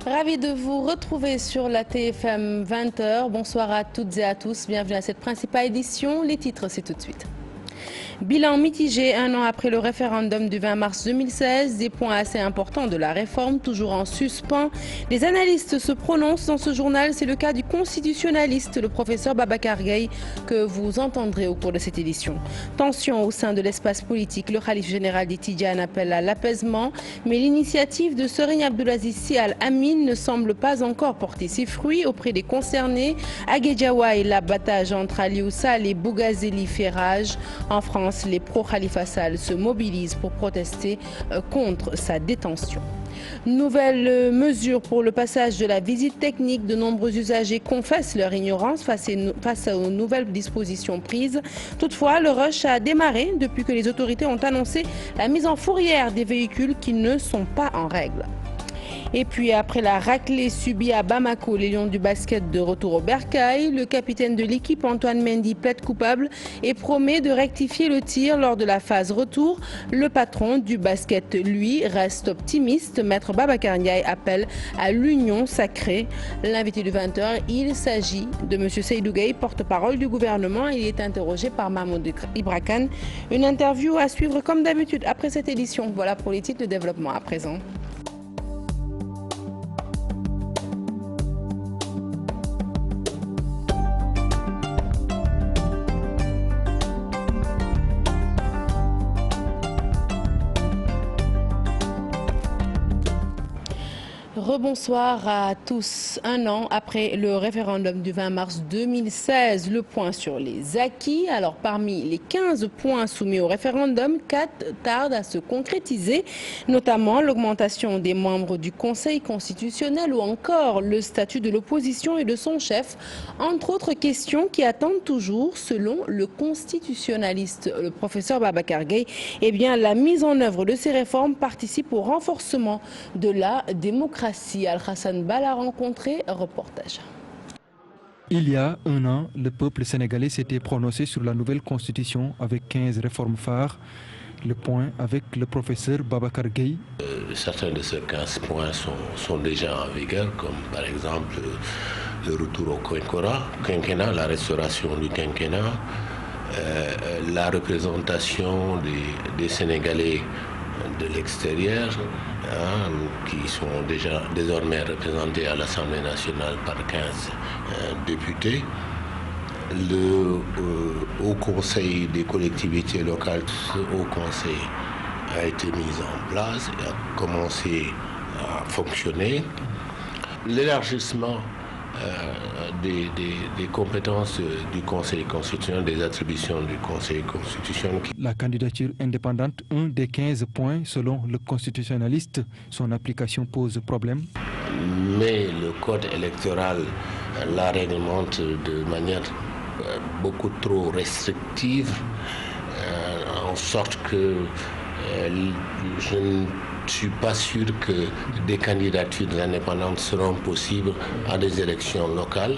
Ravi de vous retrouver sur la TFM 20h. Bonsoir à toutes et à tous. Bienvenue à cette principale édition. Les titres, c'est tout de suite. Bilan mitigé un an après le référendum du 20 mars 2016, des points assez importants de la réforme toujours en suspens. Les analystes se prononcent dans ce journal, c'est le cas du constitutionnaliste, le professeur Babacar Gaye, que vous entendrez au cours de cette édition. Tension au sein de l'espace politique, le khalife général des Tidjanes appelle à l'apaisement, mais l'initiative de Serigne Abdoulaziz Sy Al Amine ne semble pas encore porter ses fruits auprès des concernés. À Guédiawaye, l'abattage entre Aliou Sall et Bougazeli fait rage. En France, les pro-Khalifa Sall se mobilisent pour protester contre sa détention. Nouvelle mesure pour le passage de la visite technique. De nombreux usagers confessent leur ignorance face aux nouvelles dispositions prises. Toutefois, le rush a démarré depuis que les autorités ont annoncé la mise en fourrière des véhicules qui ne sont pas en règle. Et puis après la raclée subie à Bamako, les Lions du basket de retour au bercail, le capitaine de l'équipe Antoine Mendy plaide coupable et promet de rectifier le tir lors de la phase retour. Le patron du basket, lui, reste optimiste. Maître Babacar Ndiaye appelle à l'union sacrée. L'invité du 20h, il s'agit de M. Seydou Gueye, porte-parole du gouvernement. Il est interrogé par Mahmoud Ibra Kane. Une interview à suivre comme d'habitude après cette édition. Voilà pour les titres de développement à présent. Rebonsoir à tous. Un an après le référendum du 20 mars 2016, le point sur les acquis. Alors parmi les 15 points soumis au référendum, 4 tardent à se concrétiser, notamment l'augmentation des membres du Conseil constitutionnel ou encore le statut de l'opposition et de son chef, entre autres questions qui attendent toujours, selon le constitutionnaliste, le professeur Babacar Gaye. Eh bien, la mise en œuvre de ces réformes participe au renforcement de la démocratie. Al-Hassan Ba l'a rencontré, reportage. Il y a un an, le peuple sénégalais s'était prononcé sur la nouvelle constitution avec 15 réformes phares. Le point avec le professeur Babacar Gaye. Certains de ces 15 points sont déjà en vigueur, comme par exemple le retour au quinquennat, la restauration du quinquennat, la représentation des Sénégalais de l'extérieur, qui sont déjà désormais représentés à l'Assemblée nationale par 15 députés. Le Haut Conseil des collectivités locales, ce Haut Conseil a été mis en place et a commencé à fonctionner. L'élargissement des compétences du Conseil constitutionnel, des attributions du Conseil constitutionnel. La candidature indépendante, un des 15 points selon le constitutionnaliste, son application pose problème. Mais le code électoral la réglemente de manière beaucoup trop restrictive, en sorte que je ne suis pas sûr que des candidatures indépendantes seront possibles à des élections locales.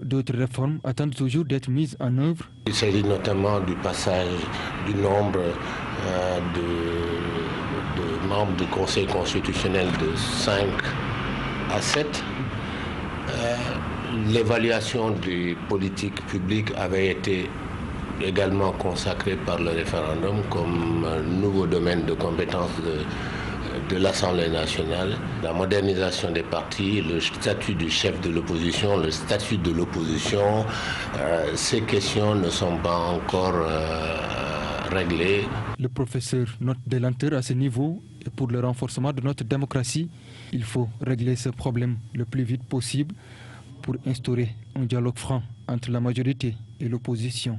D'autres réformes attendent toujours d'être mises en œuvre. Il s'agit notamment du passage du nombre de membres du Conseil constitutionnel de 5 à 7. L'évaluation des politiques publiques avait été également consacrée par le référendum comme nouveau domaine de compétence de l'Assemblée nationale. La modernisation des partis, le statut du chef de l'opposition, le statut de l'opposition, ces questions ne sont pas encore réglées. Le professeur note des lenteurs à ce niveau et pour le renforcement de notre démocratie, il faut régler ce problème le plus vite possible pour instaurer un dialogue franc entre la majorité et l'opposition.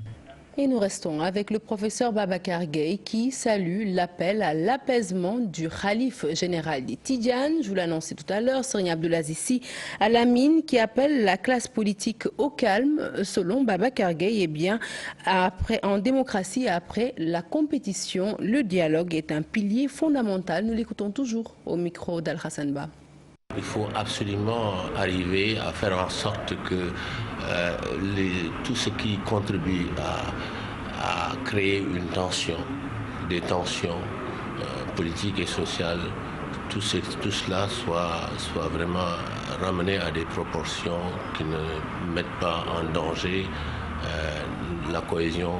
Et nous restons avec le professeur Babacar Gaye qui salue l'appel à l'apaisement du khalife général des Tidjanes. Je vous l'annonçais tout à l'heure, Serigne Abdoulaziz Sy Al Amine qui appelle la classe politique au calme. Selon Babacar Gaye, eh bien, en démocratie, après la compétition, le dialogue est un pilier fondamental. Nous l'écoutons toujours au micro d'Al-Hassan Ba. Il faut absolument arriver à faire en sorte que tout ce qui contribue à créer une tension, des tensions politiques et sociales tout cela soit vraiment ramené à des proportions qui ne mettent pas en danger la cohésion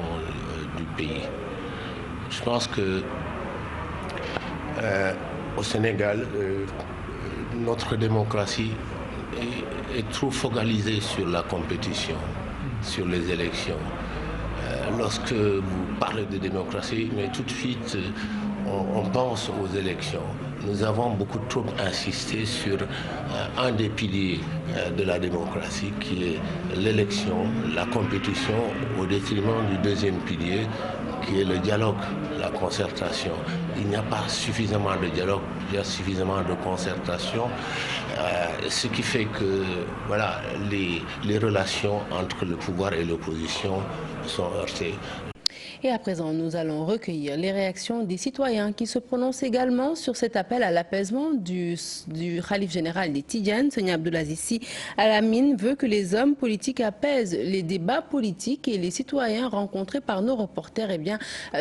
du pays. Je pense que au Sénégal, notre démocratie est trop focalisée sur la compétition, sur les élections. Lorsque vous parlez de démocratie, mais tout de suite, on pense aux élections. Nous avons beaucoup trop insisté sur un des piliers de la démocratie qui est l'élection, la compétition, au détriment du deuxième pilier qui est le dialogue, la concertation. Il n'y a pas suffisamment de dialogue, il y a suffisamment de concertation, ce qui fait que voilà, les relations entre le pouvoir et l'opposition sont heurtées. Et à présent, nous allons recueillir les réactions des citoyens qui se prononcent également sur cet appel à l'apaisement du Khalife général des Tidjanes. Seigneur Abdoulaziz Sy Al Amine veut que les hommes politiques apaisent les débats politiques et les citoyens rencontrés par nos reporters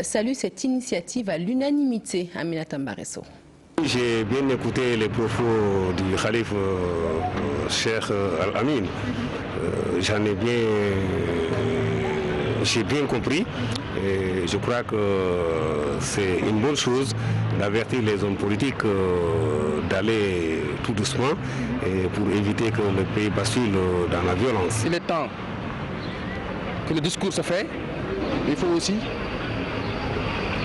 saluent cette initiative à l'unanimité. Aminata Mbaresso. J'ai bien écouté les propos du Khalife Cheikh Al Amine. J'ai bien compris et je crois que c'est une bonne chose d'avertir les hommes politiques d'aller tout doucement et pour éviter que le pays bascule dans la violence. Il est temps que le discours se fait, il faut aussi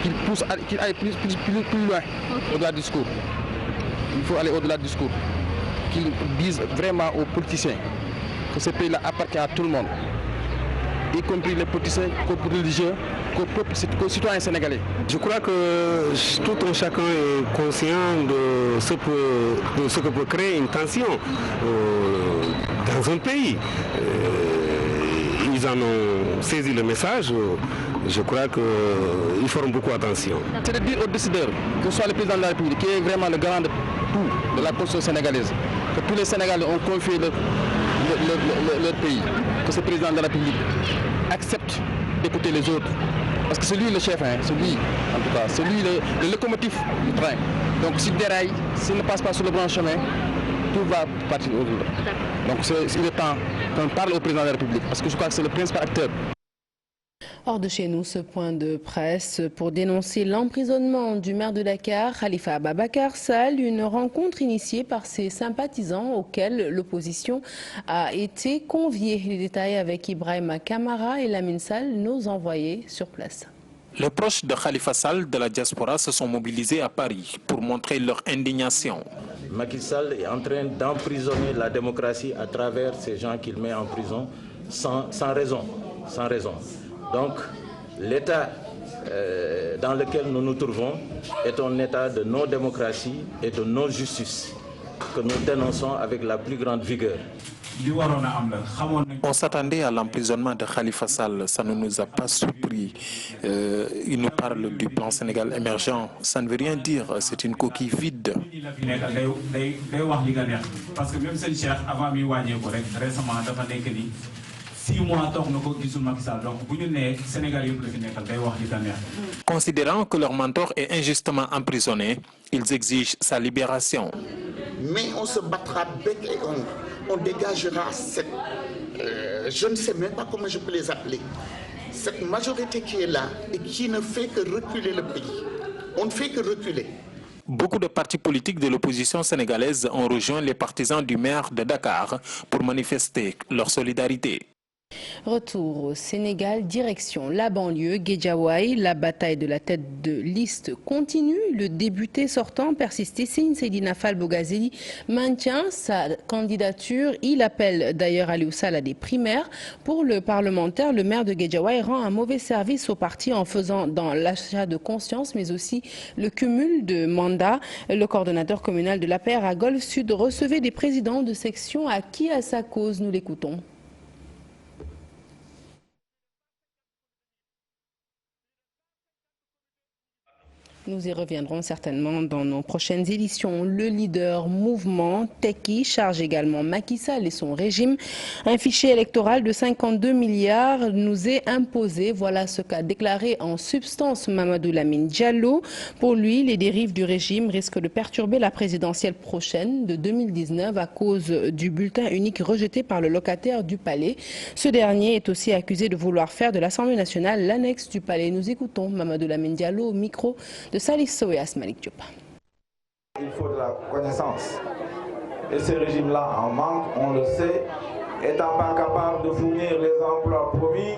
qu'il aille plus loin au-delà du discours. Il faut aller au-delà du discours, qu'il dise vraiment aux politiciens que ce pays-là appartient à tout le monde, y compris les politiciens, les religieux, qu'aux citoyens sénégalais. Je crois que tout un chacun est conscient de ce que peut créer une tension dans un pays. Ils en ont saisi le message. Je crois qu'ils feront beaucoup attention. C'est de dire aux décideurs, que ce soit le président de la République, qui est vraiment le garant de tout de la constitution sénégalaise, que tous les Sénégalais ont confié leur pays, que ce président de la République accepte d'écouter les autres. Parce que c'est lui le chef, c'est lui en tout cas, c'est lui le locomotive du train. Donc s'il déraille, s'il ne passe pas sur le bon chemin, tout va partir au-delà. Donc il est temps qu'on parle au président de la République, parce que je crois que c'est le principal acteur. Hors de chez nous, ce point de presse pour dénoncer l'emprisonnement du maire de Dakar, Khalifa Ababacar Sall, une rencontre initiée par ses sympathisants auxquels l'opposition a été conviée. Les détails avec Ibrahima Kamara et Lamine Sall, nos envoyés sur place. Les proches de Khalifa Sall de la diaspora se sont mobilisés à Paris pour montrer leur indignation. Macky Sall est en train d'emprisonner la démocratie à travers ces gens qu'il met en prison sans raison. Donc, l'état dans lequel nous nous trouvons est un état de non-démocratie et de non-justice que nous dénonçons avec la plus grande vigueur. On s'attendait à l'emprisonnement de Khalifa Sall, ça ne nous a pas surpris. Il nous parle du plan Sénégal émergent, ça ne veut rien dire, c'est une coquille vide. Parce que même si le Cheikh avant mi wàññee ko rek récemment dafa nekk ni 6 mois toog na ko gisul Macky Sall donc bu ñu nee Sénégal yëpp la fi nekkal day wax li ka neex. Considérant que leur mentor est injustement emprisonné, ils exigent sa libération. Mais on se battra bec et on dégagera cette, je ne sais même pas comment je peux les appeler, cette majorité qui est là et qui ne fait que reculer le pays. On ne fait que reculer. Beaucoup de partis politiques de l'opposition sénégalaise ont rejoint les partisans du maire de Dakar pour manifester leur solidarité. Retour au Sénégal, direction la banlieue, Guédiawaye. La bataille de la tête de liste continue. Le député sortant persisté, Seydina Fall Bogazeli, maintient sa candidature. Il appelle d'ailleurs Aliou Sall à des primaires. Pour le parlementaire, le maire de Guédiawaye rend un mauvais service au parti en faisant dans l'achat de conscience, mais aussi le cumul de mandats. Le coordonnateur communal de l'APR à Golfe Sud recevait des présidents de section acquis à sa cause. Nous l'écoutons. Nous y reviendrons certainement dans nos prochaines éditions. Le leader mouvement Tekki charge également Macky Sall et son régime. Un fichier électoral de 52 milliards nous est imposé. Voilà ce qu'a déclaré en substance Mamadou Lamine Diallo. Pour lui, les dérives du régime risquent de perturber la présidentielle prochaine de 2019 à cause du bulletin unique rejeté par le locataire du palais. Ce dernier est aussi accusé de vouloir faire de l'Assemblée nationale l'annexe du palais. Nous écoutons Mamadou Lamine Diallo au micro de Salif Sow et Asmalik Diop. Il faut de la connaissance. Et ce régime-là en manque, on le sait, étant pas capable de fournir les emplois promis.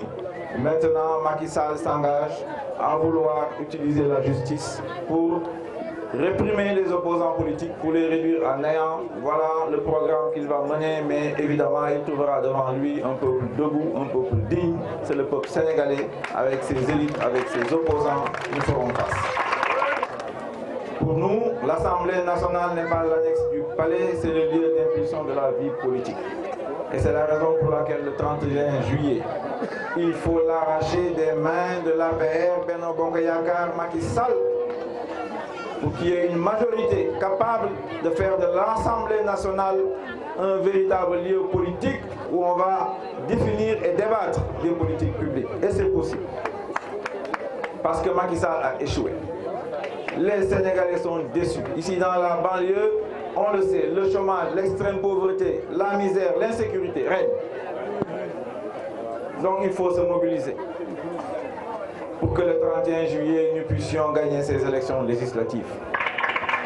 Maintenant, Macky Sall s'engage à vouloir utiliser la justice pour réprimer les opposants politiques, pour les réduire à néant. Voilà le programme qu'il va mener, mais évidemment, il trouvera devant lui un peuple debout, un peuple digne. C'est le peuple sénégalais, avec ses élites, avec ses opposants, nous ferons face. Pour nous, l'Assemblée nationale n'est pas l'annexe du palais, c'est le lieu d'impulsion de la vie politique. Et c'est la raison pour laquelle le 31 juillet, il faut l'arracher des mains de l'APR, Benno Bokk Yakaar, Macky Sall, pour qu'il y ait une majorité capable de faire de l'Assemblée nationale un véritable lieu politique où on va définir et débattre des politiques publiques. Et c'est possible. Parce que Macky Sall a échoué. Les Sénégalais sont déçus. Ici dans la banlieue, on le sait, le chômage, l'extrême pauvreté, la misère, l'insécurité règnent. Donc il faut se mobiliser pour que le 31 juillet, nous puissions gagner ces élections législatives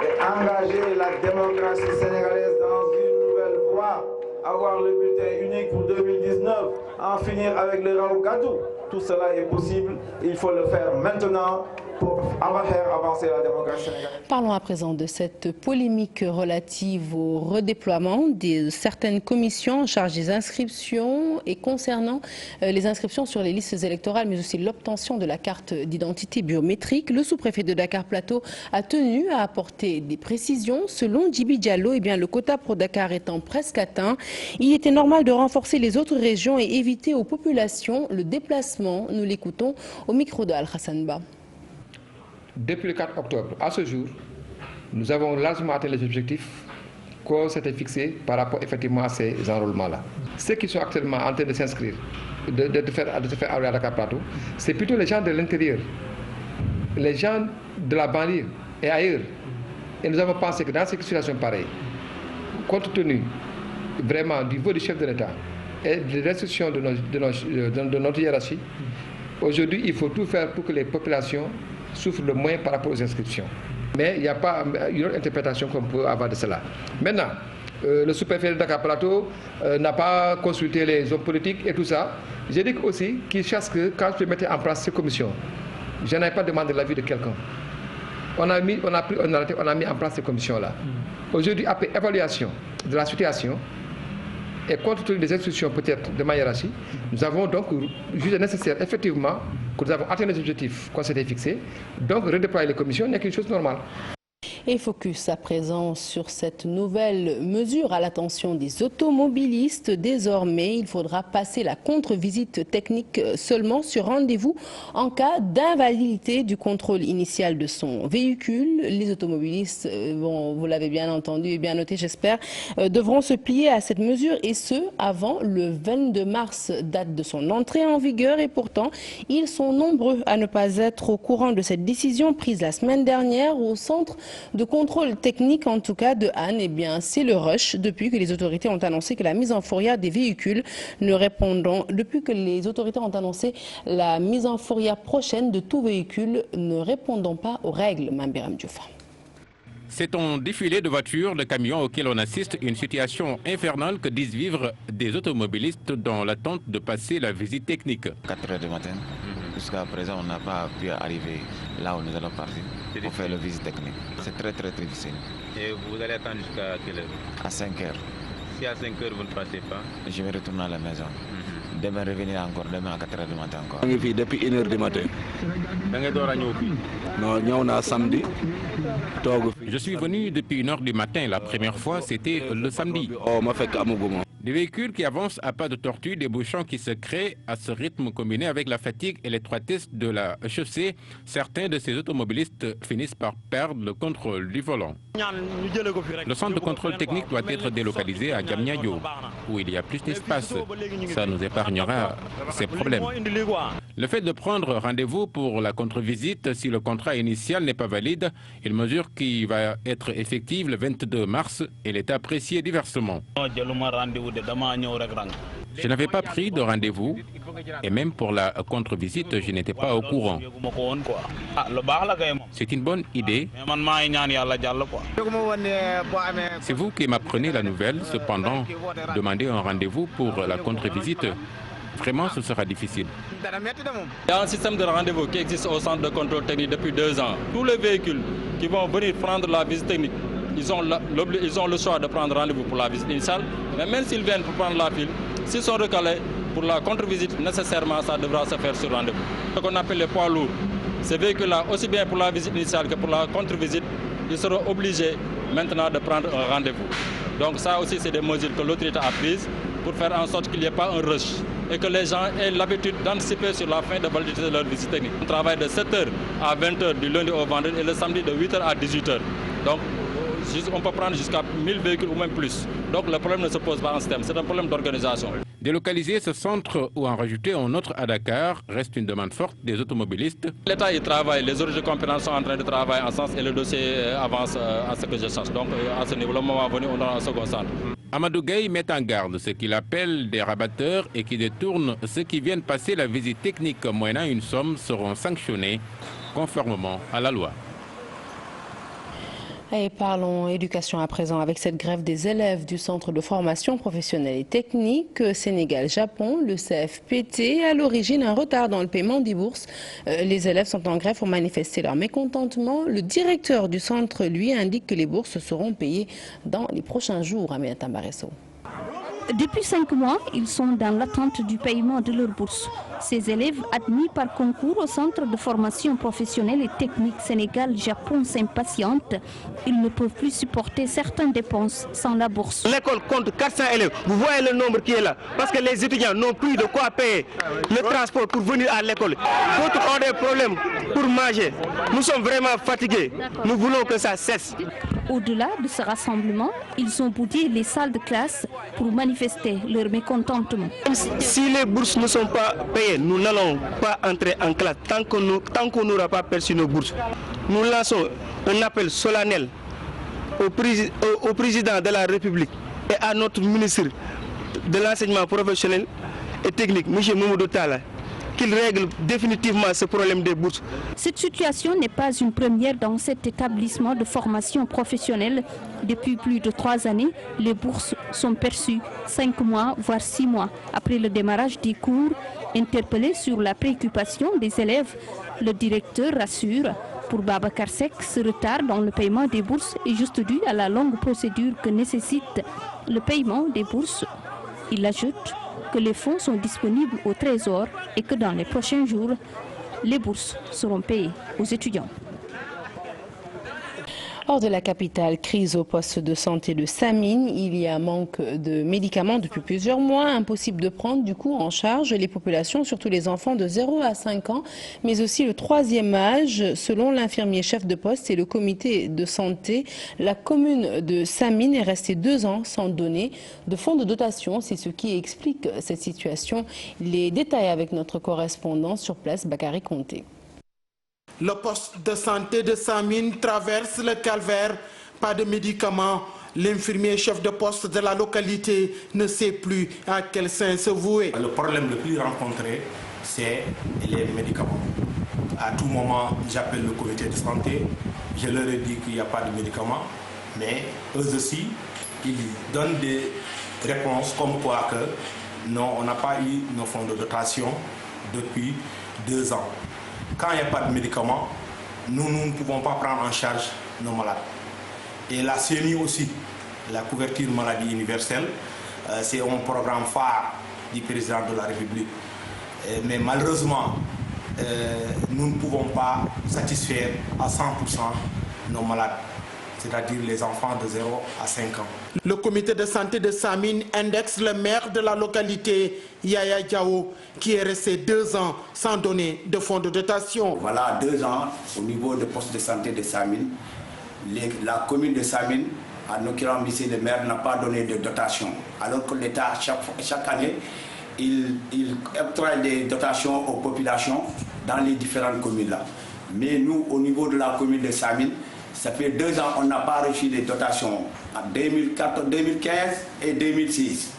et engager la démocratie sénégalaise dans une nouvelle voie, avoir le bulletin unique pour 2019, en finir avec le Raoult Gadou. Tout cela est possible, il faut le faire maintenant pour faire avancer la démocratie sénégalaise. Parlons à présent de cette polémique relative au redéploiement de certaines commissions en charge des inscriptions et concernant les inscriptions sur les listes électorales, mais aussi l'obtention de la carte d'identité biométrique. Le sous-préfet de Dakar Plateau a tenu à apporter des précisions. Selon Djibi Diallo, le quota pour Dakar étant presque atteint, il était normal de renforcer les autres régions et éviter aux populations le déplacement. Nous l'écoutons au micro de Al-Hassan Ba. Depuis le 4 octobre à ce jour, nous avons largement atteint les objectifs qu'on s'était fixés par rapport effectivement à ces enrôlements-là. Ceux qui sont actuellement en train de s'inscrire, de se faire enrôler à Dakar Plateau, c'est plutôt les gens de l'intérieur, les gens de la banlieue et ailleurs. Et nous avons pensé que dans ces situations pareilles, compte tenu vraiment du niveau du chef de l'État et des restrictions de notre hiérarchie, aujourd'hui il faut tout faire pour que les populations souffrent le moins par rapport aux inscriptions. Mais il n'y a pas une autre interprétation qu'on peut avoir de cela. Maintenant, le sous-préfet de Dakar Plateau n'a pas consulté les hommes politiques et tout ça. J'ai dit aussi qu'il cherche que quand je mettais en place ces commissions, je n'avais pas demandé l'avis de quelqu'un. On a mis en place ces commissions-là. Aujourd'hui, après évaluation de la situation, et compte tenu des instructions peut-être de ma hiérarchie, nous avons donc jugé nécessaire effectivement que nous avons atteint les objectifs qu'on s'était fixés. Donc redéployer les commissions n'est qu'une chose normale. Et focus à présent sur cette nouvelle mesure à l'attention des automobilistes. Désormais, il faudra passer la contre-visite technique seulement sur rendez-vous en cas d'invalidité du contrôle initial de son véhicule. Les automobilistes, vous l'avez bien entendu et bien noté j'espère, devront se plier à cette mesure et ce avant le 22 mars, date de son entrée en vigueur. Et pourtant, ils sont nombreux à ne pas être au courant de cette décision prise la semaine dernière au centre de contrôle technique en tout cas de Anne. C'est le rush depuis que les autorités ont annoncé que la mise en fourrière des véhicules la mise en fourrière prochaine de tout véhicule ne répondant pas aux règles. Mambiram Diouf. C'est un défilé de voitures, de camions auquel on assiste, une situation infernale que disent vivre des automobilistes dans l'attente de passer la visite technique. 4 heures du matin, jusqu'à présent on n'a pas pu arriver là où nous allons partir pour faire la visite technique. C'est très difficile. Et vous allez attendre jusqu'à quelle heure? À 5 heures. Si à 5 heures vous ne passez pas? Je vais retourner à la maison. Demain revenir encore, demain à 4 heures du matin encore. Je suis depuis 1 heure du matin. Non, samedi. Je suis venu depuis 1 heure du matin. La première fois, c'était le samedi. Des véhicules qui avancent à pas de tortue, des bouchons qui se créent à ce rythme combiné avec la fatigue et l'étroitesse de la chaussée. Certains de ces automobilistes finissent par perdre le contrôle du volant. Le centre de contrôle technique doit être délocalisé à Diamniadio, où il y a plus d'espace. Ça nous épargnera ces problèmes. Le fait de prendre rendez-vous pour la contre-visite, si le contrat initial n'est pas valide, une mesure qui va être effective le 22 mars, elle est appréciée diversement. Je n'avais pas pris de rendez-vous et même pour la contre-visite, je n'étais pas au courant. C'est une bonne idée. C'est vous qui m'apprenez la nouvelle, cependant, demander un rendez-vous pour la contre-visite, vraiment ce sera difficile. Il y a un système de rendez-vous qui existe au centre de contrôle technique depuis 2 ans. Tous les véhicules qui vont venir prendre la visite technique, ils ont le choix de prendre rendez-vous pour la visite initiale, mais même s'ils viennent pour prendre la file, s'ils sont recalés pour la contre-visite, nécessairement ça devra se faire sur rendez-vous. Ce qu'on appelle les poids lourds, ces véhicules-là, aussi bien pour la visite initiale que pour la contre-visite, ils seront obligés maintenant de prendre un rendez-vous. Donc ça aussi, c'est des mesures que l'autorité a prises pour faire en sorte qu'il n'y ait pas un rush et que les gens aient l'habitude d'anticiper sur la fin de validité de leur visite technique. On travaille de 7h à 20h du lundi au vendredi et le samedi de 8h à 18h. Donc on peut prendre jusqu'à 1000 véhicules ou même plus. Donc le problème ne se pose pas en système, c'est un problème d'organisation. Délocaliser ce centre ou en rajouter un autre à Dakar reste une demande forte des automobilistes. L'État y travaille, les autorités compétentes sont en train de travailler en sens et le dossier avance à ce que je cherche. Donc à ce niveau, le moment venu, on aura un second centre. Amadou Gueye met en garde ce qu'il appelle des rabatteurs et qui détournent ceux qui viennent passer la visite technique moyennant une somme seront sanctionnés conformément à la loi. Et parlons éducation à présent avec cette grève des élèves du Centre de formation professionnelle et technique Sénégal-Japon, le CFPT, à l'origine un retard dans le paiement des bourses. Les élèves sont en grève pour manifester leur mécontentement. Le directeur du centre, lui, indique que les bourses seront payées dans les prochains jours. Aminata Mbaresso. Depuis 5 mois, ils sont dans l'attente du paiement de leur bourse. Ces élèves admis par concours au Centre de formation professionnelle et technique Sénégal-Japon s'impatientent. Ils ne peuvent plus supporter certaines dépenses sans la bourse. L'école compte 400 élèves. Vous voyez le nombre qui est là. Parce que les étudiants n'ont plus de quoi payer le transport pour venir à l'école. D'autres ont des problèmes pour manger. Nous sommes vraiment fatigués. Nous voulons que ça cesse. Au-delà de ce rassemblement, ils ont boudé les salles de classe pour manifester leur mécontentement. Si les bourses ne sont pas payées, nous n'allons pas entrer en classe tant qu'on n'aura pas perçu nos bourses. Nous lançons un appel solennel au président de la République et à notre ministre de l'enseignement professionnel et technique, M. Mamadou Talla, qu'il règle définitivement ce problème des bourses. Cette situation n'est pas une première dans cet établissement de formation professionnelle. Depuis plus de 3 années, les bourses sont perçues 5 mois, voire 6 mois après le démarrage des cours. Interpellé sur la préoccupation des élèves, le directeur rassure. Pour Babacar Seck, ce retard dans le paiement des bourses est juste dû à la longue procédure que nécessite le paiement des bourses. Il ajoute que les fonds sont disponibles au Trésor et que dans les prochains jours, les bourses seront payées aux étudiants. Hors de la capitale, crise au poste de santé de Samine. Il y a manque de médicaments depuis plusieurs mois. Impossible de prendre du coup en charge les populations, surtout les enfants de 0 à 5 ans, mais aussi le 3e âge. Selon l'infirmier chef de poste et le comité de santé, la commune de Samine est restée 2 ans sans donner de fonds de dotation. C'est ce qui explique cette situation. Les détails avec notre correspondant sur place, Bakary Conté. Le poste de santé de Samine traverse le calvaire. Pas de médicaments. L'infirmier chef de poste de la localité ne sait plus à quel sein se vouer. Le problème le plus rencontré, c'est les médicaments. À tout moment, j'appelle le comité de santé. Je leur ai dit qu'il n'y a pas de médicaments. Mais eux aussi, ils donnent des réponses comme quoi que non, on n'a pas eu nos fonds de dotation depuis 2 ans. Quand il n'y a pas de médicaments, nous ne pouvons pas prendre en charge nos malades. Et la CMI aussi, la couverture maladie universelle, c'est un programme phare du président de la République. Mais malheureusement, nous ne pouvons pas satisfaire à 100% nos malades. c'est-à-dire les enfants de 0 à 5 ans. Le comité de santé de Samine indexe le maire de la localité, Yaya Diao, qui est resté 2 ans sans donner de fonds de dotation. Voilà 2 ans au niveau du poste de santé de Samine. La commune de Samine, en l'occurrence ici le maire, n'a pas donné de dotation. Alors que l'État, chaque année, il octroie des dotations aux populations dans les différentes communes là. Mais nous, au niveau de la commune de Samine, ça fait 2 ans qu'on n'a pas reçu des dotations en 2015 et 2006.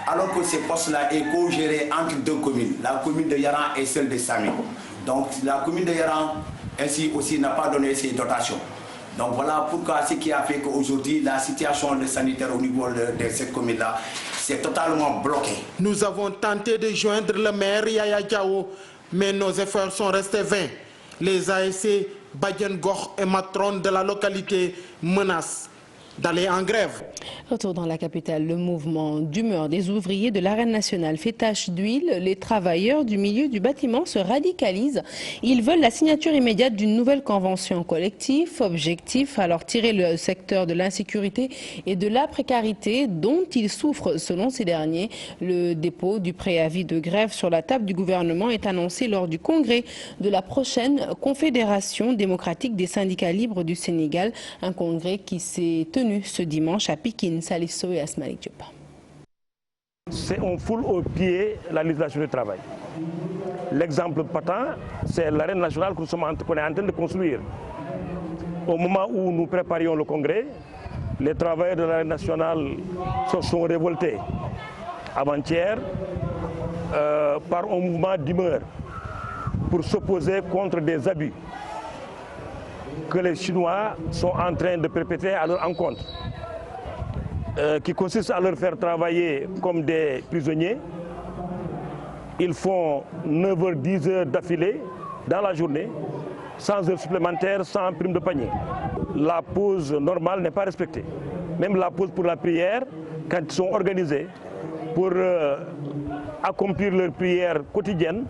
Alors que ces postes-là sont co-gérés entre 2 communes, la commune de Yaran et celle de Samine. Donc la commune de Yaran, ainsi aussi, n'a pas donné ces dotations. Donc voilà pourquoi ce qui a fait qu'aujourd'hui, la situation sanitaire au niveau de cette commune-là, c'est totalement bloqué. Nous avons tenté de joindre le maire Yaya Diao, mais nos efforts sont restés vains. Les ASC Badian Gor et Matron de la localité menacent d'aller en grève. Retour dans la capitale, le mouvement d'humeur des ouvriers de l'arène nationale fait tache d'huile. Les travailleurs du milieu du bâtiment se radicalisent. Ils veulent la signature immédiate d'une nouvelle convention collective. Objectif, alors tirer le secteur de l'insécurité et de la précarité dont ils souffrent selon ces derniers. Le dépôt du préavis de grève sur la table du gouvernement est annoncé lors du congrès de la prochaine Confédération démocratique des syndicats libres du Sénégal. Un congrès qui s'est tenu ce dimanche à Pikine, Salisso et Asmalik Diop. On foule au pied la législation du travail. L'exemple patent, c'est l'arène nationale qu'on est en train de construire. Au moment où nous préparions le congrès, les travailleurs de l'arène nationale se sont révoltés avant-hier par un mouvement d'humeur pour s'opposer contre des abus que les Chinois sont en train de perpétrer à leur encontre, qui consiste à leur faire travailler comme des prisonniers. Ils font 9 heures, 10 heures d'affilée dans la journée, sans heures supplémentaires, sans prime de panier. La pause normale n'est pas respectée. Même la pause pour la prière, quand ils sont organisés pour accomplir leur prière quotidienne,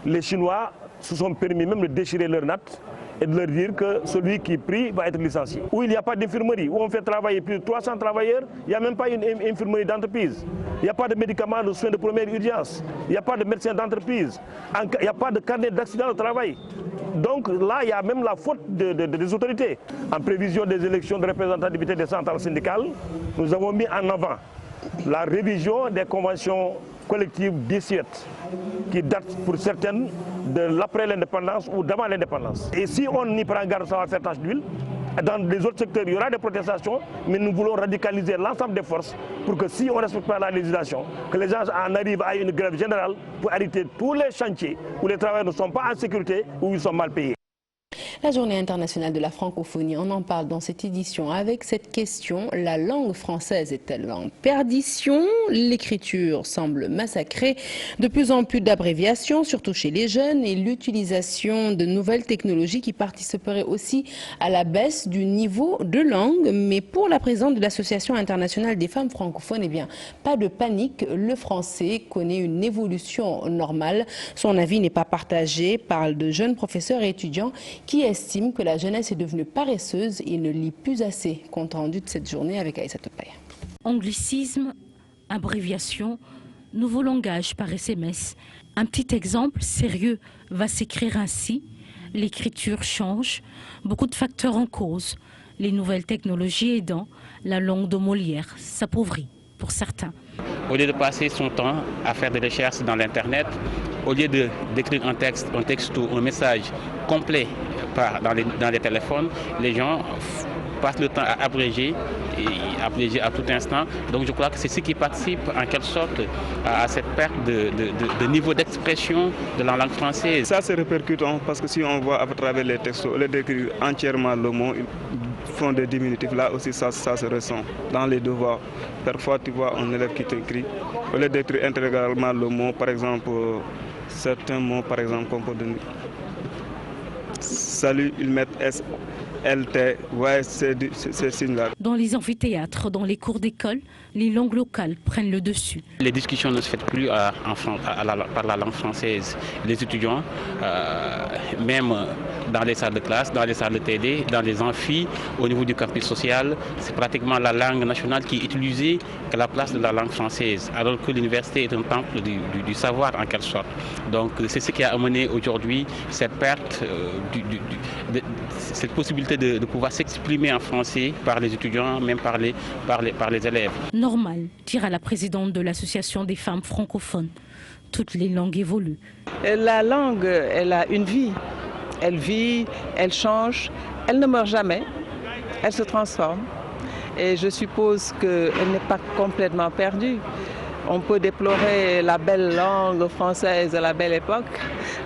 les Chinois se sont permis même de déchirer leurs nattes et de leur dire que celui qui prie va être licencié. Où il n'y a pas d'infirmerie, où on fait travailler plus de 300 travailleurs, il n'y a même pas une infirmerie d'entreprise. Il n'y a pas de médicaments de soins de première urgence, il n'y a pas de médecin d'entreprise, il n'y a pas de carnet d'accident de travail. Donc là, il y a même la faute des autorités. En prévision des élections de représentativité des centrales syndicales, nous avons mis en avant la révision des conventions collectives 17 qui datent pour certaines de l'après l'indépendance ou d'avant l'indépendance. Et si on y prend garde, ça va faire tache d'huile. Dans les autres secteurs, il y aura des protestations, mais nous voulons radicaliser l'ensemble des forces pour que si on ne respecte pas la législation, que les gens en arrivent à une grève générale pour arrêter tous les chantiers où les travailleurs ne sont pas en sécurité, où ils sont mal payés. La journée internationale de la francophonie, on en parle dans cette édition avec cette question: la langue française est-elle en perdition? L'écriture semble massacrée, de plus en plus d'abréviations, surtout chez les jeunes, et l'utilisation de nouvelles technologies qui participeraient aussi à la baisse du niveau de langue. Mais pour la présidente de l'Association internationale des femmes francophones, eh bien, pas de panique, le français connaît une évolution normale. Son avis n'est pas partagé par de jeunes professeurs et étudiants qui estime que la jeunesse est devenue paresseuse et ne lit plus assez. Compte rendu de cette journée avec Aïssa Topaya. Anglicisme, abréviation, nouveau langage par SMS. Un petit exemple sérieux va s'écrire ainsi. L'écriture change, beaucoup de facteurs en cause. Les nouvelles technologies aidant, la langue de Molière s'appauvrit pour certains. Au lieu de passer son temps à faire des recherches dans l'Internet, au lieu d'écrire un texte ou un message complet dans les téléphones, les gens passent le temps à abréger à tout instant. Donc je crois que c'est ce qui participe en quelque sorte à cette perte de niveau d'expression de la langue française. Ça c'est répercutant parce que si on voit à travers les textes, au lieu d'écrire entièrement le mot, ils font des diminutifs. Là aussi ça se ressent dans les devoirs. Parfois tu vois un élève qui t'écrit, au lieu d'écrire intégralement le mot, par exemple certains mots, par exemple qu'on peut donner. Salut, ils mettent S, L, T, ouais, ces signes-là. Dans les amphithéâtres, dans les cours d'école, les langues locales prennent le dessus. Les discussions ne se font plus par la langue française. Les étudiants, même dans les salles de classe, dans les salles de TD, dans les amphis, au niveau du campus social. C'est pratiquement la langue nationale qui est utilisée à la place de la langue française, alors que l'université est un temple du savoir en quelque sorte. Donc c'est ce qui a amené aujourd'hui cette perte, cette possibilité de pouvoir s'exprimer en français par les étudiants, même par les élèves. Normal, dira la présidente de l'Association des femmes francophones. Toutes les langues évoluent. La langue, elle a une vie. Elle vit, elle change, elle ne meurt jamais, elle se transforme. Et je suppose qu'elle n'est pas complètement perdue. On peut déplorer la belle langue française à la belle époque,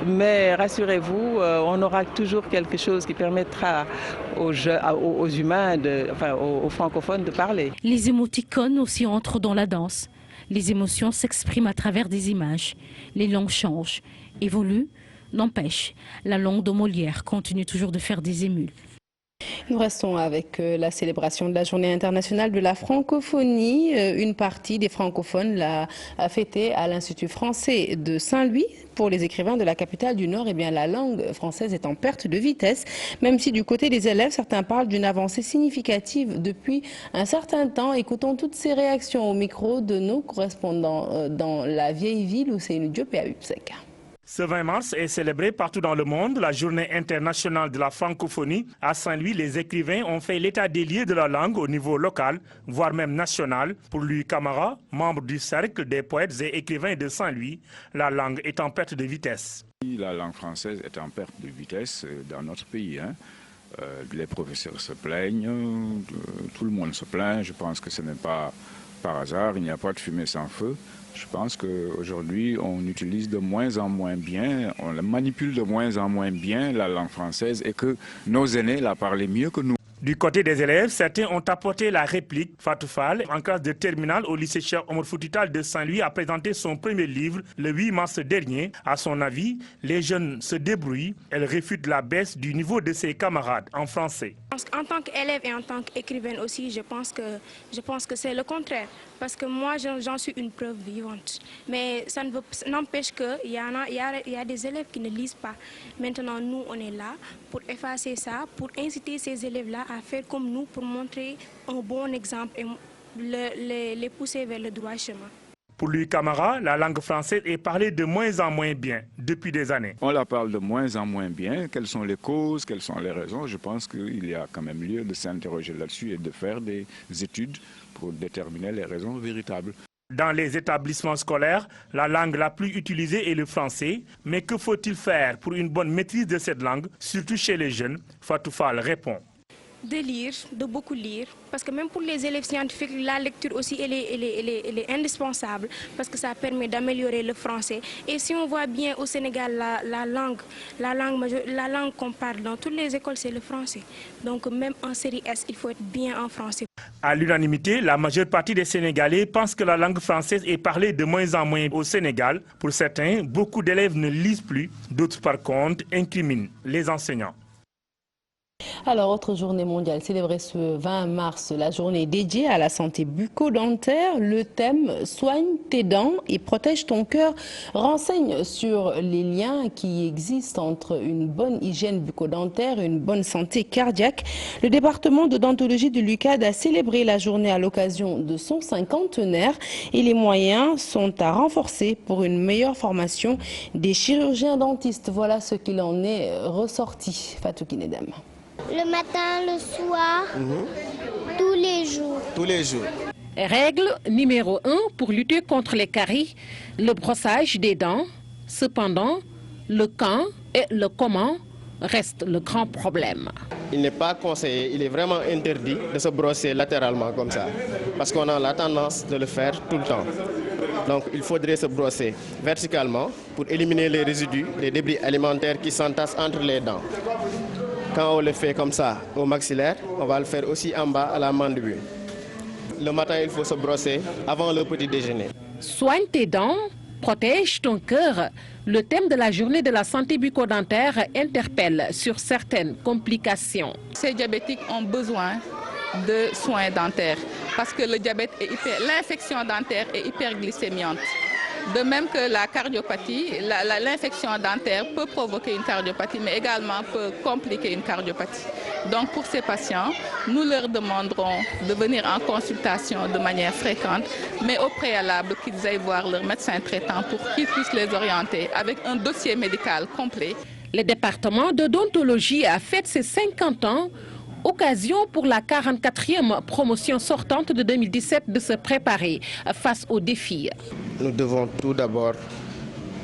mais rassurez-vous, on aura toujours quelque chose qui permettra aux humains, aux francophones de parler. Les émoticônes aussi entrent dans la danse. Les émotions s'expriment à travers des images. Les langues changent, évoluent. N'empêche, la langue de Molière continue toujours de faire des émules. Nous restons avec la célébration de la Journée internationale de la francophonie. Une partie des francophones l'a fêtée à l'Institut français de Saint-Louis. Pour les écrivains de la capitale du Nord, eh bien, la langue française est en perte de vitesse, même si du côté des élèves, certains parlent d'une avancée significative depuis un certain temps. Écoutons toutes ces réactions au micro de nos correspondants dans la vieille ville où c'est une Diop et à Upsec. Ce 20 mars est célébré partout dans le monde la Journée internationale de la francophonie. À Saint-Louis, les écrivains ont fait l'état des lieux de la langue au niveau local, voire même national. Pour Louis Camara, membre du Cercle des poètes et écrivains de Saint-Louis, la langue est en perte de vitesse. La langue française est en perte de vitesse dans notre pays. Les professeurs se plaignent, tout le monde se plaint. Je pense que ce n'est pas par hasard, il n'y a pas de fumée sans feu. Je pense qu'aujourd'hui, on utilise de moins en moins bien, on manipule de moins en moins bien la langue française et que nos aînés la parlaient mieux que nous. Du côté des élèves, certains ont apporté la réplique. Fatou Fall, en classe de terminale au lycée Cheikh Omar Foutiyou Tall de Saint-Louis, a présenté son premier livre le 8 mars dernier. À son avis, les jeunes se débrouillent. Elle réfute la baisse du niveau de ses camarades en français. En tant qu'élève et en tant qu'écrivaine aussi, je pense que c'est le contraire. Parce que moi, j'en suis une preuve vivante. Mais ça n'empêche qu'il y a des élèves qui ne lisent pas. Maintenant, nous, on est là pour effacer ça, pour inciter ces élèves-là à faire comme nous, pour montrer un bon exemple et les pousser vers le droit chemin. Pour Louis Camara, la langue française est parlée de moins en moins bien depuis des années. On la parle de moins en moins bien. Quelles sont les causes, quelles sont les raisons? Je pense qu'il y a quand même lieu de s'interroger là-dessus et de faire des études pour déterminer les raisons véritables. Dans les établissements scolaires, la langue la plus utilisée est le français. Mais que faut-il faire pour une bonne maîtrise de cette langue, surtout chez les jeunes? Fatou Fall répond. De lire, de beaucoup lire, parce que même pour les élèves scientifiques, la lecture aussi, elle est indispensable, parce que ça permet d'améliorer le français. Et si on voit bien au Sénégal, la langue qu'on parle dans toutes les écoles, c'est le français. Donc même en série S, il faut être bien en français. À l'unanimité, la majeure partie des Sénégalais pensent que la langue française est parlée de moins en moins au Sénégal. Pour certains, beaucoup d'élèves ne lisent plus, d'autres par contre incriminent les enseignants. Alors, autre journée mondiale célébrée ce 20 mars, la journée dédiée à la santé bucco-dentaire. Le thème « Soigne tes dents et protège ton cœur » renseigne sur les liens qui existent entre une bonne hygiène bucco-dentaire et une bonne santé cardiaque. Le département de dentologie de l'UCAD a célébré la journée à l'occasion de son 50e et les moyens sont à renforcer pour une meilleure formation des chirurgiens dentistes. Voilà ce qu'il en est ressorti. Fatou Kinedem. Le matin, le soir, tous les jours. Tous les jours. Règle numéro 1 pour lutter contre les caries, le brossage des dents. Cependant, le quand et le comment restent le grand problème. Il n'est pas conseillé, il est vraiment interdit de se brosser latéralement comme ça, parce qu'on a la tendance de le faire tout le temps. Donc il faudrait se brosser verticalement pour éliminer les résidus, les débris alimentaires qui s'entassent entre les dents. Quand on le fait comme ça au maxillaire, on va le faire aussi en bas à la mandibule. Le matin, il faut se brosser avant le petit déjeuner. Soigne tes dents, protège ton cœur. Le thème de la journée de la santé bucco-dentaire interpelle sur certaines complications. Ces diabétiques ont besoin de soins dentaires parce que le diabète est l'infection dentaire est hyperglycémiante. De même que la cardiopathie, l'infection dentaire peut provoquer une cardiopathie, mais également peut compliquer une cardiopathie. Donc pour ces patients, nous leur demanderons de venir en consultation de manière fréquente, mais au préalable qu'ils aillent voir leur médecin traitant pour qu'il puisse les orienter avec un dossier médical complet. Le département d'odontologie a fêté ses 50 ans, occasion pour la 44e promotion sortante de 2017 de se préparer face aux défis. Nous devons tout d'abord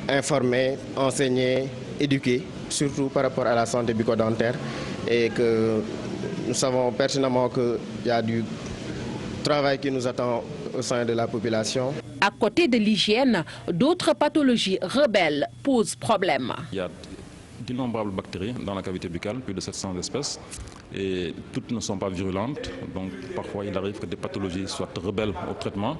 informer, enseigner, éduquer, surtout par rapport à la santé bucco-dentaire, et que nous savons pertinemment qu'il y a du travail qui nous attend au sein de la population. À côté de l'hygiène, d'autres pathologies rebelles posent problème. Il y a d'innombrables bactéries dans la cavité buccale, plus de 700 espèces, et toutes ne sont pas virulentes. Donc parfois il arrive que des pathologies soient rebelles au traitement,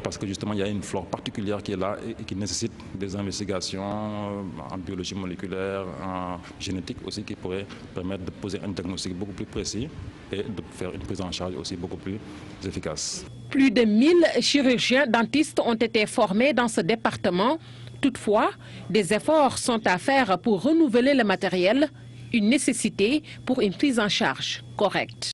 parce que justement il y a une flore particulière qui est là et qui nécessite des investigations en biologie moléculaire, en génétique aussi, qui pourraient permettre de poser un diagnostic beaucoup plus précis et de faire une prise en charge aussi beaucoup plus efficace. Plus de 1000 chirurgiens dentistes ont été formés dans ce département. Toutefois, des efforts sont à faire pour renouveler le matériel, une nécessité pour une prise en charge correcte.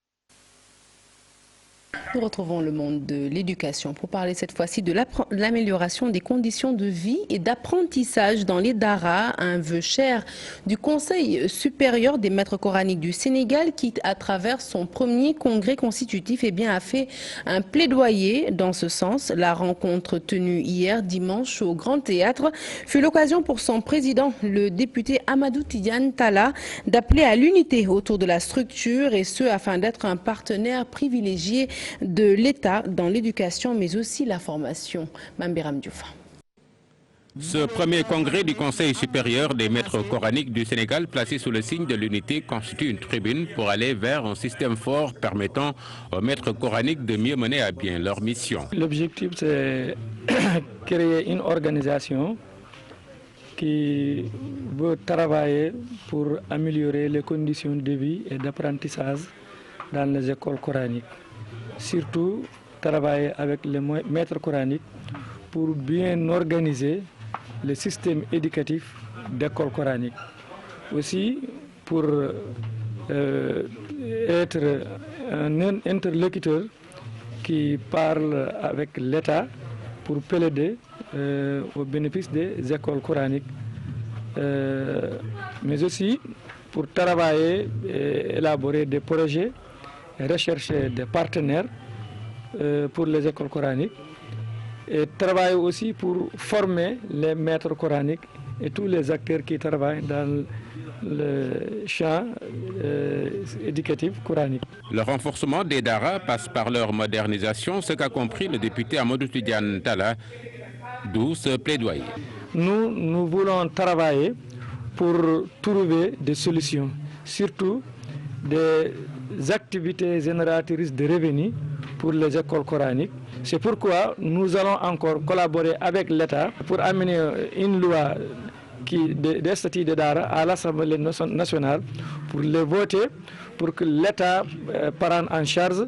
Nous retrouvons le monde de l'éducation pour parler cette fois-ci de l'amélioration des conditions de vie et d'apprentissage dans les daras, un vœu cher du Conseil supérieur des maîtres coraniques du Sénégal qui, à travers son premier congrès constitutif, a fait un plaidoyer dans ce sens. La rencontre tenue hier dimanche au Grand Théâtre fut l'occasion pour son président, le député Amadou Tidiane Talla, d'appeler à l'unité autour de la structure et ce afin d'être un partenaire privilégié de l'État dans l'éducation mais aussi la formation. Mambiram Diouf. Ce premier congrès du Conseil supérieur des maîtres coraniques du Sénégal, placé sous le signe de l'unité, constitue une tribune pour aller vers un système fort permettant aux maîtres coraniques de mieux mener à bien leur mission. L'objectif, c'est créer une organisation qui veut travailler pour améliorer les conditions de vie et d'apprentissage dans les écoles coraniques. Surtout, travailler avec les maîtres coraniques pour bien organiser le système éducatif d'école coranique. Aussi, pour être un interlocuteur qui parle avec l'État pour plaider au bénéfice des écoles coraniques. Mais aussi pour travailler et élaborer des projets, rechercher des partenaires pour les écoles coraniques et travailler aussi pour former les maîtres coraniques et tous les acteurs qui travaillent dans le champ éducatif coranique. Le renforcement des daras passe par leur modernisation, ce qu'a compris le député Amadou Tidiane Talla, d'où ce plaidoyer. Nous voulons travailler pour trouver des solutions, surtout des activités génératrices de revenus pour les écoles coraniques. C'est pourquoi nous allons encore collaborer avec l'État pour amener une loi des statuts de Dara à l'Assemblée nationale pour les voter, pour que l'État prenne en charge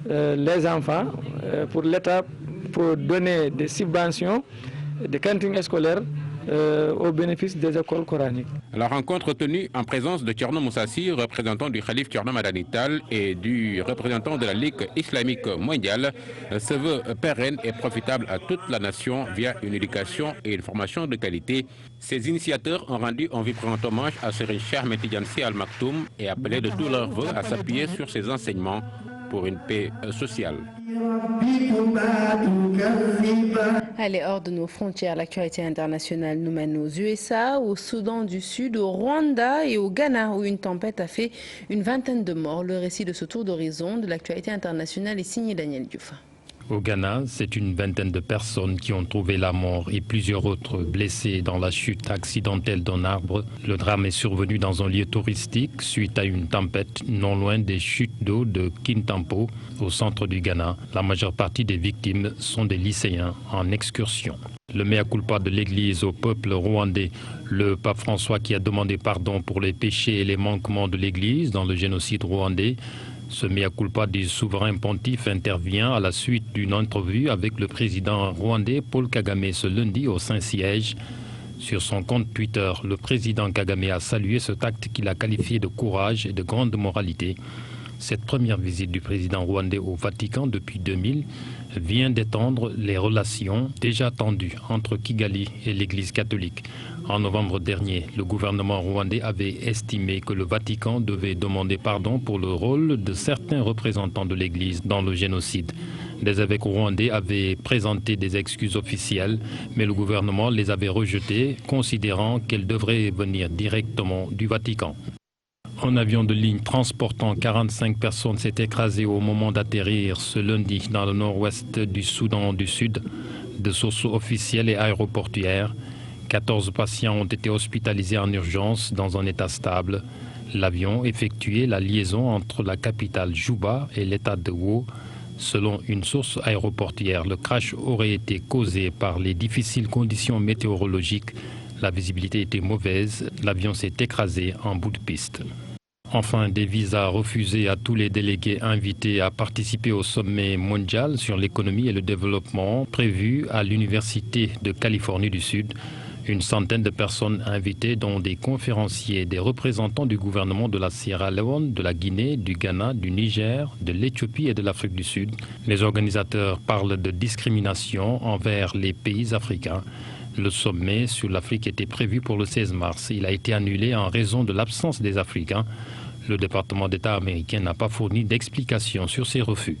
les enfants, pour l'État pour donner des subventions, des cantines scolaires au bénéfice des écoles coraniques. La rencontre tenue en présence de Thierno Moussassi, représentant du Khalif Thierno Madani Tall et du représentant de la Ligue islamique mondiale, se veut pérenne et profitable à toute la nation via une éducation et une formation de qualité. Ces initiateurs ont rendu un vibrant hommage à Serigne Cheikh Ahmed Tidiane Sy Al Maktoum et appelé de tous leurs vœux à s'appuyer sur ses enseignements pour une paix sociale. Allez, hors de nos frontières, l'actualité internationale nous mène aux USA, au Soudan du Sud, au Rwanda et au Ghana où une tempête a fait une vingtaine de morts. Le récit de ce tour d'horizon de l'actualité internationale est signé Daniel Diouf. Au Ghana, c'est une vingtaine de personnes qui ont trouvé la mort et plusieurs autres blessés dans la chute accidentelle d'un arbre. Le drame est survenu dans un lieu touristique suite à une tempête non loin des chutes d'eau de Kintampo, au centre du Ghana. La majeure partie des victimes sont des lycéens en excursion. Le mea culpa de l'Église au peuple rwandais, le pape François qui a demandé pardon pour les péchés et les manquements de l'Église dans le génocide rwandais. Ce mea culpa du souverain pontife intervient à la suite d'une entrevue avec le président rwandais Paul Kagame ce lundi au Saint-Siège. Sur son compte Twitter, le président Kagame a salué cet acte qu'il a qualifié de courage et de grande moralité. Cette première visite du président rwandais au Vatican depuis 2000 vient d'étendre les relations déjà tendues entre Kigali et l'Église catholique. En novembre dernier, le gouvernement rwandais avait estimé que le Vatican devait demander pardon pour le rôle de certains représentants de l'Église dans le génocide. Des évêques rwandais avaient présenté des excuses officielles, mais le gouvernement les avait rejetées, considérant qu'elles devraient venir directement du Vatican. Un avion de ligne transportant 45 personnes s'est écrasé au moment d'atterrir ce lundi dans le nord-ouest du Soudan du Sud, de sources officielles et aéroportuaires. 14 patients ont été hospitalisés en urgence dans un état stable. L'avion effectuait la liaison entre la capitale Juba et l'état de Wau. Selon une source aéroportuaire, le crash aurait été causé par les difficiles conditions météorologiques. La visibilité était mauvaise, l'avion s'est écrasé en bout de piste. Enfin, des visas refusés à tous les délégués invités à participer au sommet mondial sur l'économie et le développement prévu à l'Université de Californie du Sud. Une centaine de personnes invitées, dont des conférenciers, des représentants du gouvernement de la Sierra Leone, de la Guinée, du Ghana, du Niger, de l'Éthiopie et de l'Afrique du Sud. Les organisateurs parlent de discrimination envers les pays africains. Le sommet sur l'Afrique était prévu pour le 16 mars. Il a été annulé en raison de l'absence des Africains. Le département d'État américain n'a pas fourni d'explication sur ces refus.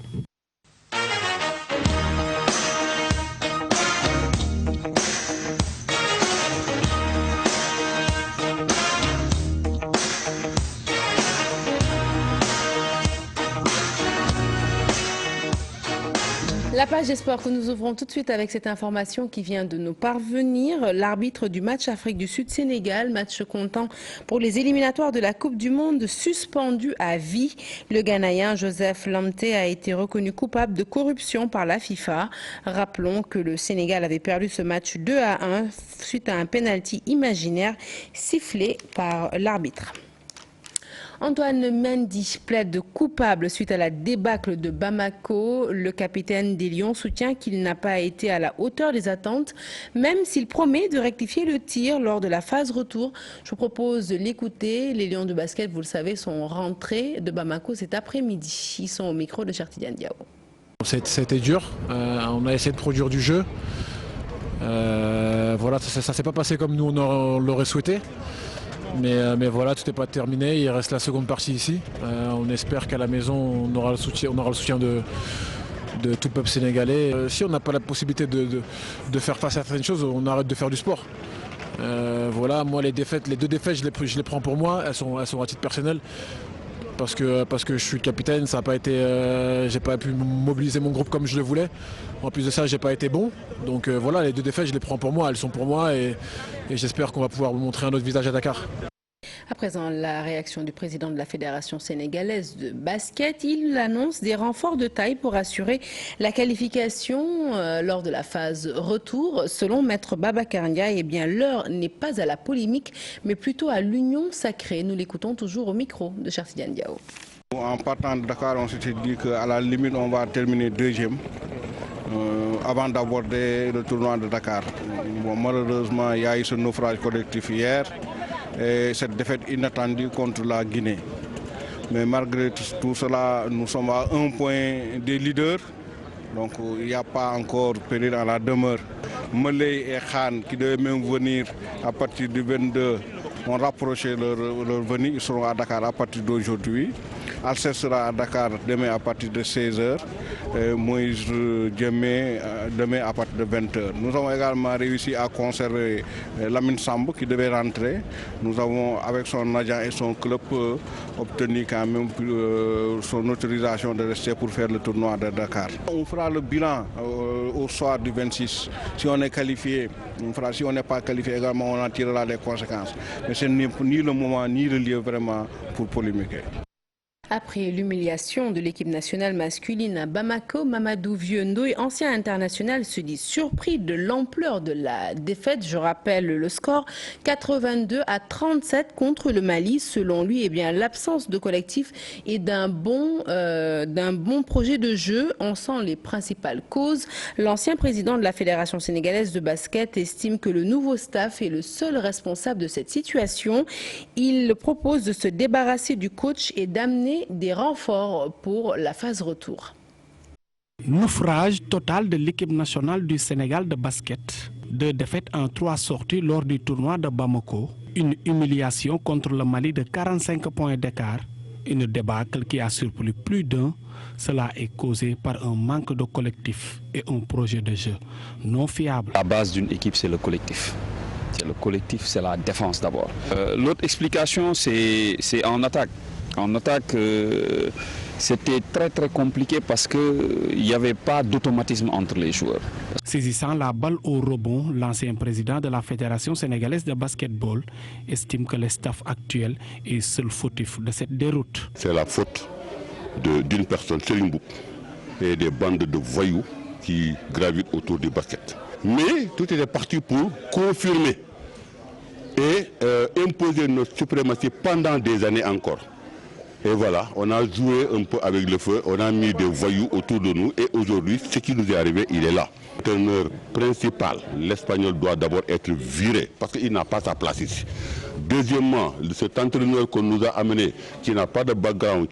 La page des sports que nous ouvrons tout de suite avec cette information qui vient de nous parvenir. L'arbitre du match Afrique du Sud-Sénégal, match comptant pour les éliminatoires de la Coupe du Monde, suspendu à vie. Le Ghanéen Joseph Lamptey a été reconnu coupable de corruption par la FIFA. Rappelons que le Sénégal avait perdu ce match 2-1 suite à un penalty imaginaire sifflé par l'arbitre. Antoine Mendy plaide coupable suite à la débâcle de Bamako. Le capitaine des Lions soutient qu'il n'a pas été à la hauteur des attentes, même s'il promet de rectifier le tir lors de la phase retour. Je vous propose de l'écouter. Les Lions de basket, vous le savez, sont rentrés de Bamako cet après-midi. Ils sont au micro de Chertidiane Diao. C'était dur. On a essayé de produire du jeu. Voilà, ça ne s'est pas passé comme nous on l'aurait souhaité. Mais voilà, tout n'est pas terminé, il reste la seconde partie ici. On espère qu'à la maison, on aura le soutien de tout le peuple sénégalais. Si on n'a pas la possibilité de faire face à certaines choses, on arrête de faire du sport. Voilà, moi les deux défaites, je les prends pour moi, elles sont à titre personnel. Parce que je suis le capitaine, ça n'a pas été, j'ai pas pu mobiliser mon groupe comme je le voulais. En plus de ça, j'ai pas été bon. Donc voilà, les deux défaites, je les prends pour moi, elles sont pour moi et j'espère qu'on va pouvoir montrer un autre visage à Dakar. À présent, la réaction du président de la Fédération sénégalaise de basket. Il annonce des renforts de taille pour assurer la qualification lors de la phase retour. Selon Maître Babacar Ndiaye, eh bien, l'heure n'est pas à la polémique, mais plutôt à l'union sacrée. Nous l'écoutons toujours au micro de Chertidiane Diao. En partant de Dakar, on s'était dit qu'à la limite, on va terminer deuxième avant d'aborder le tournoi de Dakar. Bon, malheureusement, il y a eu ce naufrage collectif hier. Et cette défaite inattendue contre la Guinée. Mais malgré tout cela, nous sommes à un point des leaders. Donc il n'y a pas encore péril à la demeure. Meley et Khan, qui devaient même venir à partir du 22, ont rapproché leur venue. Ils seront à Dakar à partir d'aujourd'hui. Alceste sera à Dakar demain à partir de 16h. Moïse Djemé demain à partir de 20h. Nous avons également réussi à conserver Lamine Sambo qui devait rentrer. Nous avons, avec son agent et son club, obtenu quand même son autorisation de rester pour faire le tournoi de Dakar. On fera le bilan au soir du 26. Si on est qualifié, on fera. Si on n'est pas qualifié également, on en tirera les conséquences. Mais ce n'est ni le moment ni le lieu vraiment pour polémiquer. Après l'humiliation de l'équipe nationale masculine à Bamako, Mamadou Vieux Ndoye, ancien international, se dit surpris de l'ampleur de la défaite. Je rappelle le score, 82-37 contre le Mali. Selon lui, l'absence de collectif et d'un bon projet de jeu en sont les principales causes. L'ancien président de la Fédération sénégalaise de basket estime que le nouveau staff est le seul responsable de cette situation. Il propose de se débarrasser du coach et d'amener des renforts pour la phase retour. Naufrage total de l'équipe nationale du Sénégal de basket. 2 défaites en 3 sorties lors du tournoi de Bamako. Une humiliation contre le Mali de 45 points d'écart. Une débâcle qui a surpris plus d'un. Cela est causé par un manque de collectif et un projet de jeu non fiable. La base d'une équipe, c'est le collectif. C'est le collectif, c'est la défense d'abord. L'autre explication, c'est en attaque. En attaque, c'était très compliqué parce qu'il n'y avait pas d'automatisme entre les joueurs. Saisissant la balle au rebond, l'ancien président de la Fédération sénégalaise de basketball estime que le staff actuel est seul fautif de cette déroute. C'est la faute d'une personne, Serigne Mboup, et des bandes de voyous qui gravitent autour du basket. Mais tout était parti pour confirmer et imposer notre suprématie pendant des années encore. Et voilà, on a joué un peu avec le feu, on a mis des voyous autour de nous et aujourd'hui, ce qui nous est arrivé, il est là. L'entraîneur principal, l'Espagnol, doit d'abord être viré parce qu'il n'a pas sa place ici. Deuxièmement, cet entraîneur qu'on nous a amené, qui n'a pas de background,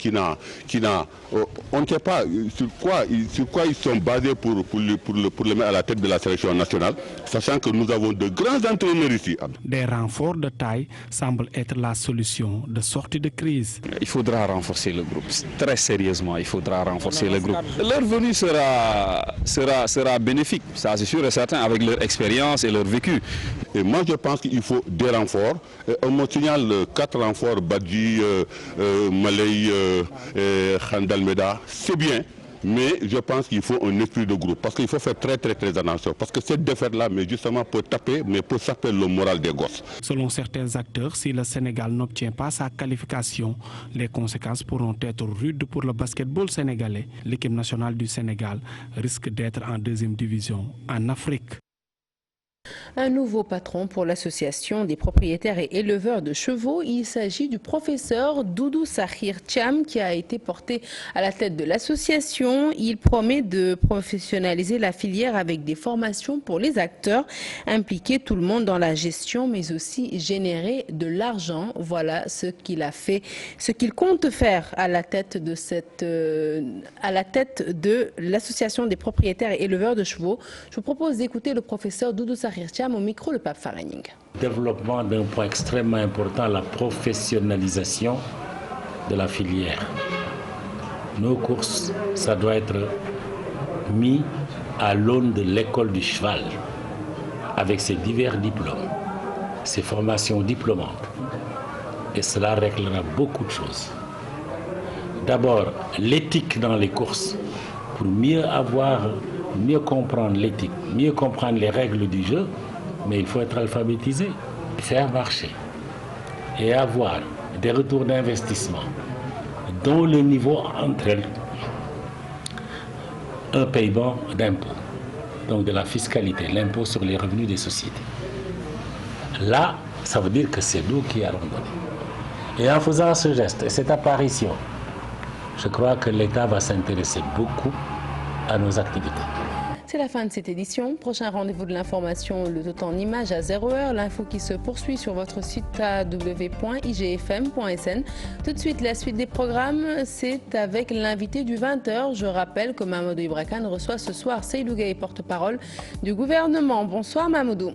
on ne sait pas sur quoi ils sont basés pour le mettre à la tête de la sélection nationale, sachant que nous avons de grands entraîneurs ici. Des renforts de taille semblent être la solution de sortie de crise. Il faudra renforcer le groupe. Très sérieusement, il faudra renforcer le groupe. Leur venue sera bénéfique, ça c'est sûr et certain, avec leur expérience et leur vécu. Et moi je pense qu'il faut des renforts. On me signale 4 renforts, Badji, Malay, Khandalmeda, c'est bien. Mais je pense qu'il faut un esprit de groupe, parce qu'il faut faire très attention. Parce que cette défaite-là, mais justement, peut taper, mais peut saper le moral des gosses. Selon certains acteurs, si le Sénégal n'obtient pas sa qualification, les conséquences pourront être rudes pour le basketball sénégalais. L'équipe nationale du Sénégal risque d'être en 2e division en Afrique. Un nouveau patron pour l'association des propriétaires et éleveurs de chevaux. Il s'agit du professeur Doudou Sakhir Thiam qui a été porté à la tête de l'association. Il promet de professionnaliser la filière avec des formations pour les acteurs, impliquer tout le monde dans la gestion mais aussi générer de l'argent. Voilà ce qu'il a fait, ce qu'il compte faire à la tête de l'association des propriétaires et éleveurs de chevaux. Je vous propose d'écouter le professeur Doudou Sakhir Thiam au micro de Pape Faraning. Développement d'un point extrêmement important, la professionnalisation de la filière. Nos courses, ça doit être mis à l'aune de l'école du cheval, avec ses divers diplômes, ses formations diplômantes. Et cela réglera beaucoup de choses. D'abord, l'éthique dans les courses, pour mieux comprendre l'éthique, mieux comprendre les règles du jeu, mais il faut être alphabétisé, faire marcher et avoir des retours d'investissement dont le niveau entraîne un paiement d'impôt, donc de la fiscalité, l'impôt sur les revenus des sociétés. Là, ça veut dire que c'est nous qui allons donner. Et en faisant ce geste et cette apparition, je crois que l'État va s'intéresser beaucoup à nos activités. C'est la fin de cette édition. Prochain rendez-vous de l'information, le tout en images à 0h. L'info qui se poursuit sur votre site www.igfm.sn. Tout de suite, la suite des programmes, c'est avec l'invité du 20h. Je rappelle que Mamadou Ibra Kane reçoit ce soir Seydou Gueye, porte-parole du gouvernement. Bonsoir Mamadou.